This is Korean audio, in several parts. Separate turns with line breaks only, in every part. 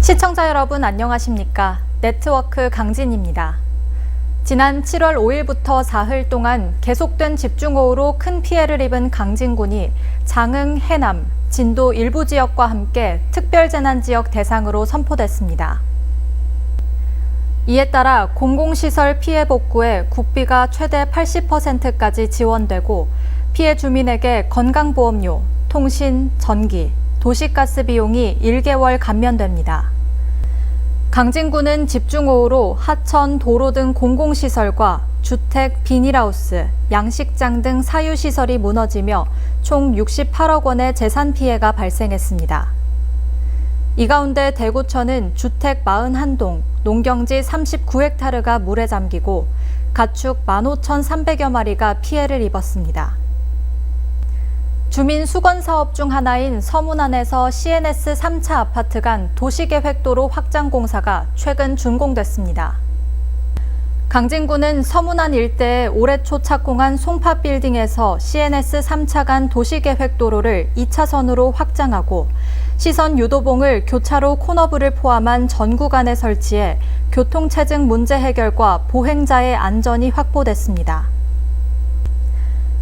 시청자 여러분 안녕하십니까? 네트워크 강진입니다. 지난 7월 5일부터 사흘 동안 계속된 집중호우로 큰 피해를 입은 강진군이 장흥, 해남, 진도 일부 지역과 함께 특별재난지역 대상으로 선포됐습니다. 이에 따라 공공시설 피해 복구에 국비가 최대 80%까지 지원되고 피해 주민에게 건강보험료, 통신, 전기, 도시가스 비용이 1개월 감면됩니다. 강진군은 집중호우로 하천, 도로 등 공공시설과 주택, 비닐하우스, 양식장 등 사유시설이 무너지며 총 68억 원의 재산 피해가 발생했습니다. 이 가운데 대구천은 주택 41동, 농경지 39헥타르가 물에 잠기고 가축 15,300여 마리가 피해를 입었습니다. 주민 수건 사업 중 하나인 서문안에서 CNS 3차 아파트 간 도시계획도로 확장 공사가 최근 준공됐습니다. 강진군은 서문안 일대에 올해 초 착공한 송파빌딩에서 CNS 3차 간 도시계획도로를 2차선으로 확장하고 시선 유도봉을 교차로 코너부를 포함한 전 구간에 설치해 교통체증 문제 해결과 보행자의 안전이 확보됐습니다.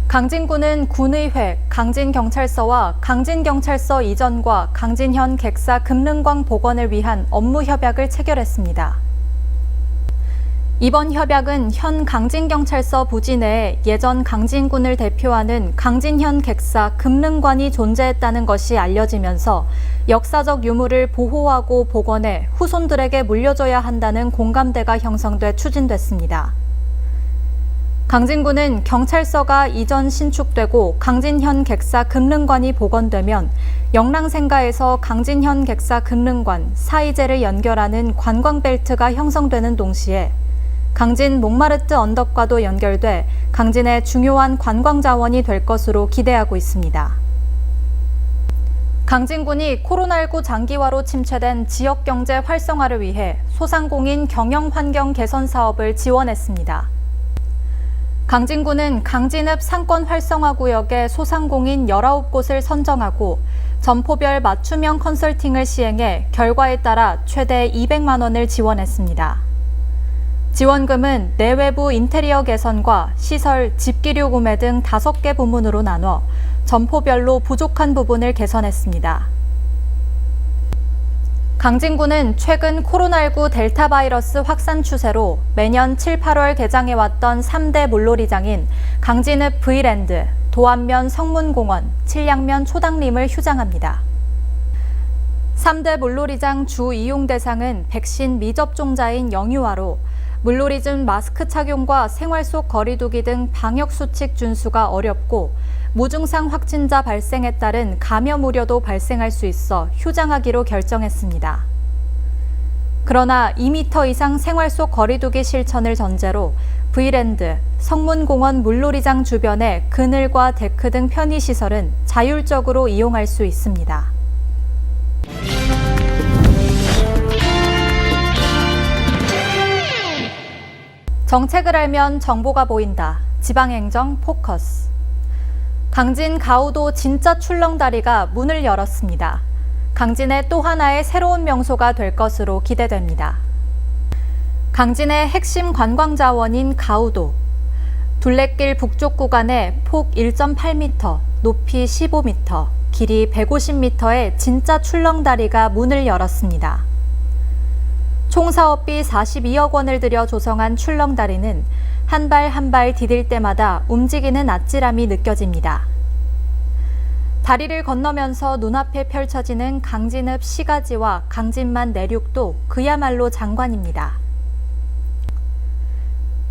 강진군은 군의회, 강진경찰서와 강진경찰서 이전과 강진현 객사 금능광 복원을 위한 업무 협약을 체결했습니다. 이번 협약은 현 강진경찰서 부지 내에 예전 강진군을 대표하는 강진현 객사 금능관이 존재했다는 것이 알려지면서 역사적 유물을 보호하고 복원해 후손들에게 물려줘야 한다는 공감대가 형성돼 추진됐습니다. 강진군은 경찰서가 이전 신축되고 강진현 객사 금능관이 복원되면 영랑생가에서 강진현 객사 금능관, 사이제를 연결하는 관광벨트가 형성되는 동시에 강진 몽마르트 언덕과도 연결돼 강진의 중요한 관광자원이 될 것으로 기대하고 있습니다. 강진군이 코로나19 장기화로 침체된 지역경제 활성화를 위해 소상공인 경영환경 개선 사업을 지원했습니다. 강진군은 강진읍 상권 활성화 구역에 소상공인 19곳을 선정하고 점포별 맞춤형 컨설팅을 시행해 결과에 따라 최대 200만 원을 지원했습니다. 지원금은 내외부 인테리어 개선과 시설, 집기류 구매 등 5개 부문으로 나눠 점포별로 부족한 부분을 개선했습니다. 강진군은 최근 코로나19 델타 바이러스 확산 추세로 매년 7, 8월 개장해왔던 3대 물놀이장인 강진읍 V랜드, 도안면 성문공원, 칠량면 초당림을 휴장합니다. 3대 물놀이장 주 이용 대상은 백신 미접종자인 영유아로 물놀이중 마스크 착용과 생활 속 거리 두기 등 방역수칙 준수가 어렵고 무증상 확진자 발생에 따른 감염 우려도 발생할 수 있어 휴장하기로 결정했습니다. 그러나 2m 이상 생활 속 거리 두기 실천을 전제로 V랜드, 성문공원 물놀이장 주변의 그늘과 데크 등 편의시설은 자율적으로 이용할 수 있습니다. 정책을 알면 정보가 보인다. 지방행정 포커스. 강진 가우도 진짜 출렁다리가 문을 열었습니다. 강진의 또 하나의 새로운 명소가 될 것으로 기대됩니다. 강진의 핵심 관광자원인 가우도. 둘레길 북쪽 구간에 폭 1.8m, 높이 15m, 길이 150m의 진짜 출렁다리가 문을 열었습니다. 총 사업비 42억 원을 들여 조성한 출렁다리는 한 발 한 발 디딜 때마다 움직이는 아찔함이 느껴집니다. 다리를 건너면서 눈앞에 펼쳐지는 강진읍 시가지와 강진만 내륙도 그야말로 장관입니다.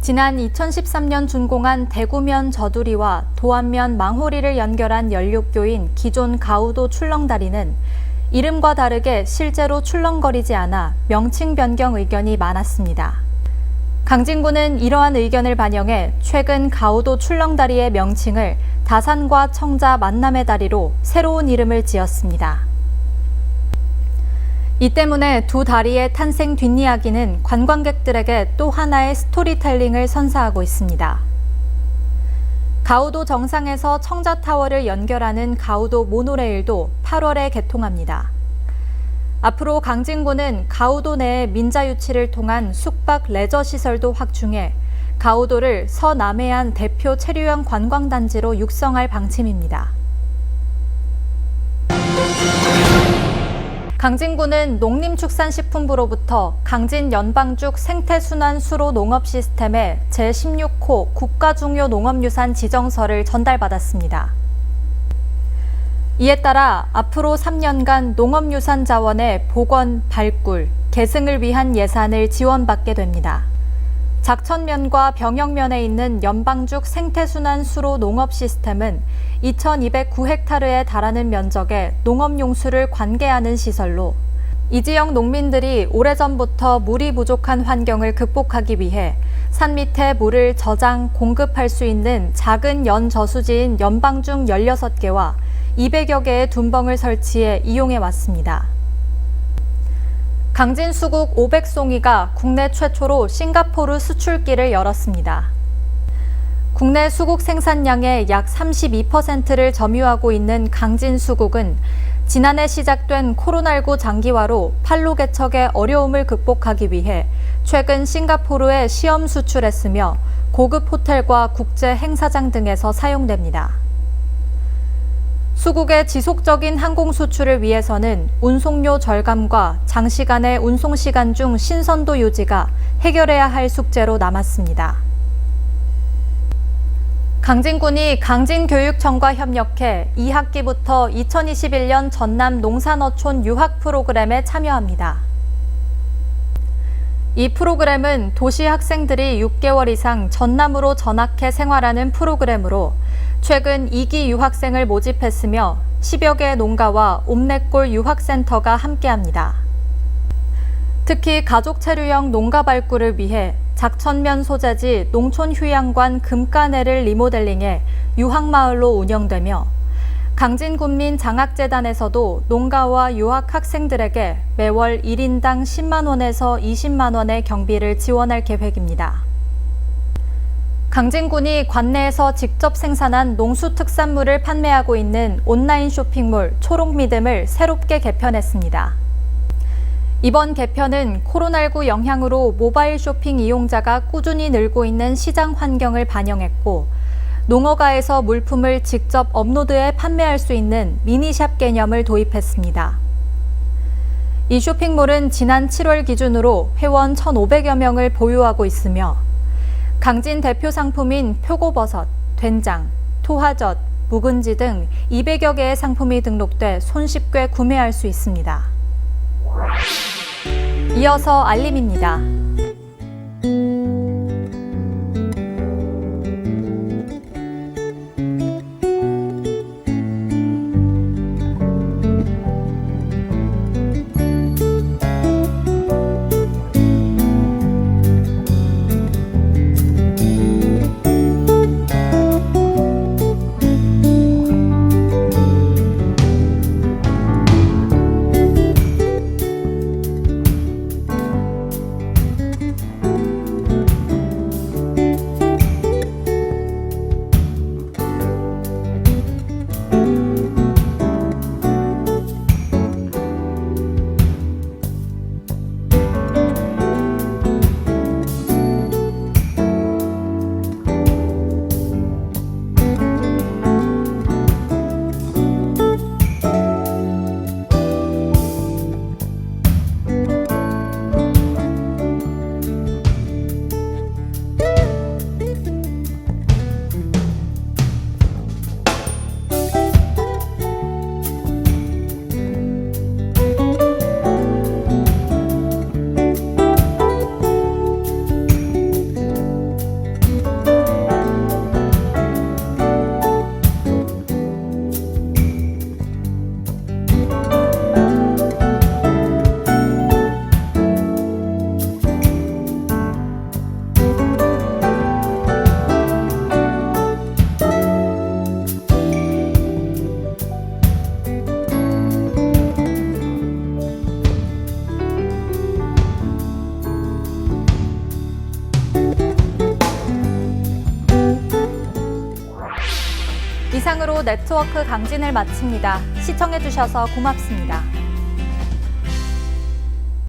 지난 2013년 준공한 대구면 저두리와 도안면 망호리를 연결한 연륙교인 기존 가우도 출렁다리는 이름과 다르게 실제로 출렁거리지 않아 명칭 변경 의견이 많았습니다. 강진군은 이러한 의견을 반영해 최근 가우도 출렁다리의 명칭을 다산과 청자 만남의 다리로 새로운 이름을 지었습니다. 이 때문에 두 다리의 탄생 뒷이야기는 관광객들에게 또 하나의 스토리텔링을 선사하고 있습니다. 가우도 정상에서 청자타워를 연결하는 가우도 모노레일도 8월에 개통합니다. 앞으로 강진구는 가우도 내에 민자 유치를 통한 숙박 레저 시설도 확충해 가우도를 서남해안 대표 체류형 관광단지로 육성할 방침입니다. 강진구는 농림축산식품부로부터 강진 연방죽 생태순환 수로 농업 시스템의 제16호 국가중요 농업유산 지정서를 전달받았습니다. 이에 따라 앞으로 3년간 농업유산 자원의 복원, 발굴, 계승을 위한 예산을 지원받게 됩니다. 작천면과 병영면에 있는 연방죽 생태순환 수로 농업 시스템은 2,209헥타르에 달하는 면적의 농업용수를 관계하는 시설로 이 지역 농민들이 오래전부터 물이 부족한 환경을 극복하기 위해 산 밑에 물을 저장, 공급할 수 있는 작은 연저수지인 연방죽 16개와 200여 개의 둔벙을 설치해 이용해 왔습니다. 강진 수국 500송이가 국내 최초로 싱가포르 수출기를 열었습니다. 국내 수국 생산량의 약 32%를 점유하고 있는 강진 수국은 지난해 시작된 코로나19 장기화로 판로 개척의 어려움을 극복하기 위해 최근 싱가포르에 시험 수출했으며 고급 호텔과 국제 행사장 등에서 사용됩니다. 수국의 지속적인 항공 수출을 위해서는 운송료 절감과 장시간의 운송시간 중 신선도 유지가 해결해야 할 숙제로 남았습니다. 강진군이 강진교육청과 협력해 2학기부터 2021년 전남 농산어촌 유학 프로그램에 참여합니다. 이 프로그램은 도시 학생들이 6개월 이상 전남으로 전학해 생활하는 프로그램으로 최근 2기 유학생을 모집했으며 10여 개의 농가와 옴내골 유학센터가 함께합니다. 특히 가족 체류형 농가 발굴을 위해 작천면 소재지 농촌휴양관 금가내를 리모델링해 유학마을로 운영되며 강진군민 장학재단에서도 농가와 유학 학생들에게 매월 1인당 10만 원에서 20만 원의 경비를 지원할 계획입니다. 강진군이 관내에서 직접 생산한 농수특산물을 판매하고 있는 온라인 쇼핑몰 초록미듬을 새롭게 개편했습니다. 이번 개편은 코로나19 영향으로 모바일 쇼핑 이용자가 꾸준히 늘고 있는 시장 환경을 반영했고 농어가에서 물품을 직접 업로드해 판매할 수 있는 미니샵 개념을 도입했습니다. 이 쇼핑몰은 지난 7월 기준으로 회원 1,500여 명을 보유하고 있으며 강진 대표 상품인 표고버섯, 된장, 토화젓, 묵은지 등 200여 개의 상품이 등록돼 손쉽게 구매할 수 있습니다. 이어서 알림입니다. 이상으로 네트워크 강진을 마칩니다. 시청해주셔서 고맙습니다.